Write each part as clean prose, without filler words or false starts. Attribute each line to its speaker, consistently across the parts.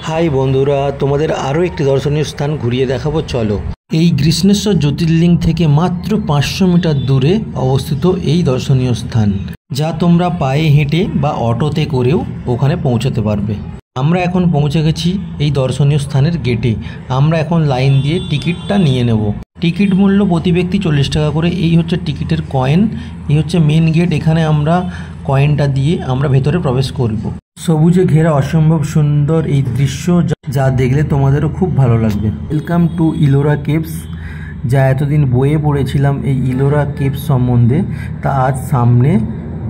Speaker 1: High বন্ধুরা, তোমাদের আরও একটি দর্শনীয় স্থান ঘুরিয়ে দেখাবো, চলো। এই গ্রীষ্ণেশ্বর জ্যোতির্লিঙ্গ থেকে মাত্র 500 মিটার দূরে অবস্থিত এই দর্শনীয় স্থান, যা তোমরা পায়ে হেঁটে বা অটোতে করেও ওখানে পৌঁছাতে পারবে। আমরা এখন পৌঁছে গেছি এই দর্শনীয় স্থানের গেটে। আমরা এখন লাইন দিয়ে টিকিটটা নিয়ে নেব। টিকিট মূল্য প্রতি ব্যক্তি 40 টাকা করে। এই হচ্ছে টিকিটের কয়েন, এই হচ্ছে মেন গেট। এখানে আমরা কয়েনটা দিয়ে আমরা ভেতরে প্রবেশ করব। সবুজে ঘেরা অসম্ভব সুন্দর এই দৃশ্য, যা দেখলে তোমাদেরও খুব ভালো লাগবে। Welcome to Ellora caves. যা এতদিন বইয়ে পড়েছিলাম এই ইলোরা কেভস সম্বন্ধে, তা আজ সামনে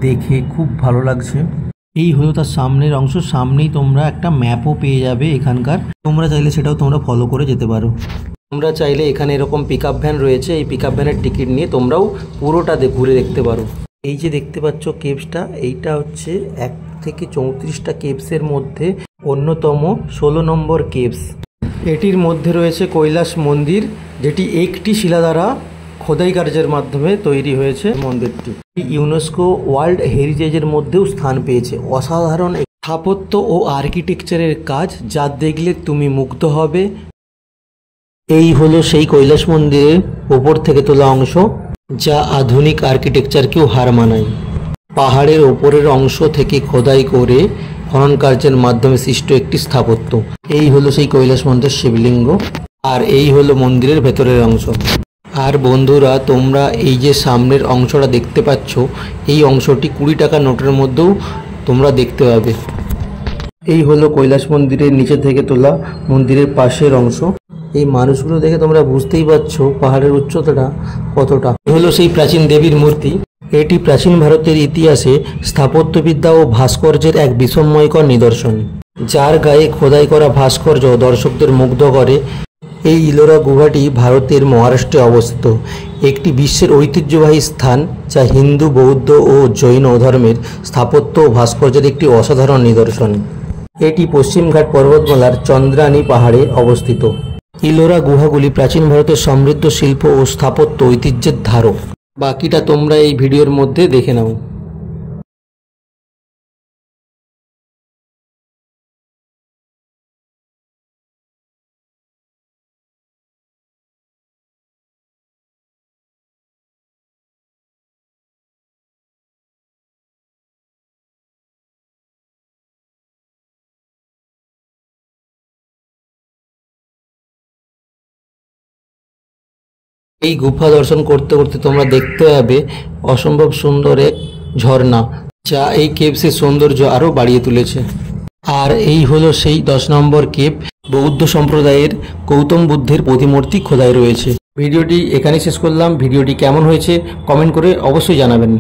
Speaker 1: দেখে খুব ভালো লাগছে। এই হলো তার সামনের অংশ। সামনেই তোমরা একটা ম্যাপও পেয়ে যাবে এখানকার, তোমরা চাইলে সেটাও তোমরা ফলো করে যেতে পারো। তোমরা চাইলে এখানে এরকম পিক আপ ভ্যান রয়েছে, এই পিক আপ ভ্যানের টিকিট নিয়ে তোমরাও পুরোটা ঘুরে দেখতে পারো। এই যে দেখতে পাচ্ছ কেভসটা, এইটা হচ্ছে 1 থেকে 34টা কেভসের মধ্যে অন্যতম 16 নম্বর কেভস। এটির মধ্যে রয়েছে কৈলাস মন্দির, যেটি একটি শিলা দ্বারা খোদাই কার্যের মাধ্যমে তৈরি হয়েছে। মন্দিরটি ইউনেস্কো ওয়ার্ল্ড হেরিটেজের মধ্যেও স্থান পেয়েছে। অসাধারণ স্থাপত্য ও আর্কিটেকচারের কাজ, যা দেখলে তুমি মুগ্ধ হবে। এই হলো সেই কৈলাস মন্দিরের ওপর থেকে তোলা অংশ, যা আধুনিক আর্কিটেকচারকেও হার মানায়। পাহাড়ের ওপরের অংশ থেকে খোদাই করে খনন কার্যের মাধ্যমে সৃষ্ট একটি স্থাপত্য। এই হলো সেই কৈলাস মন্দিরের শিবলিঙ্গ, আর এই হলো মন্দিরের ভেতরের অংশ। আর বন্ধুরা, তোমরা এই যে সামনের অংশটা দেখতে পাচ্ছ, এই অংশটি 20 টাকা নোটের মধ্যেও তোমরা দেখতে পাবে। এই হলো কৈলাস মন্দিরের নিচে থেকে তোলা মন্দিরের পাশের অংশ। এই মানুষগুলো দেখে তোমরা বুঝতেই পারছো পাহাড়ের উচ্চতাটা কতটা। হলো সেই প্রাচীন দেবীর মূর্তি। এটি প্রাচীন ভারতের ইতিহাসে স্থাপত্যবিদ্যা ও ভাস্কর্যের এক বিস্ময়কর নিদর্শন, যার গায়ে খোদাই করা ভাস্কর্য দর্শকদের মুগ্ধ করে। এই ইলোরা গুহাটি ভারতের মহারাষ্ট্রে অবস্থিত, একটি বিশ্বের ঐতিহ্যবাহী স্থান, যা হিন্দু, বৌদ্ধ ও জৈন ধর্মের স্থাপত্য ও ভাস্কর্যের একটি অসাধারণ নিদর্শন। এটি পশ্চিমঘাট পর্বতমালার চন্দ্রানী পাহাড়ে অবস্থিত। ইলোরা গুহাগুলি প্রাচীন ভারতের সমৃদ্ধ শিল্প ও স্থাপত্য ঐতিহ্যের ধারক। বাকিটা তোমরা এই ভিডিওর মধ্যে দেখে নাও। এই গুফা দর্শন করতে করতে তোমরা দেখতে পাবে অসম্ভব সুন্দর এক ঝর্ণা, যা এই কেভসের সৌন্দর্য আরও বাড়িয়ে তুলেছে। আর এই হলো সেই 10 নম্বর কেভ। বৌদ্ধ সম্প্রদায়ের গৌতম বুদ্ধের প্রতিমূর্তি খোদাই রয়েছে। ভিডিওটি এখানেই শেষ করলাম। ভিডিওটি কেমন হয়েছে কমেন্ট করে অবশ্যই জানাবেন।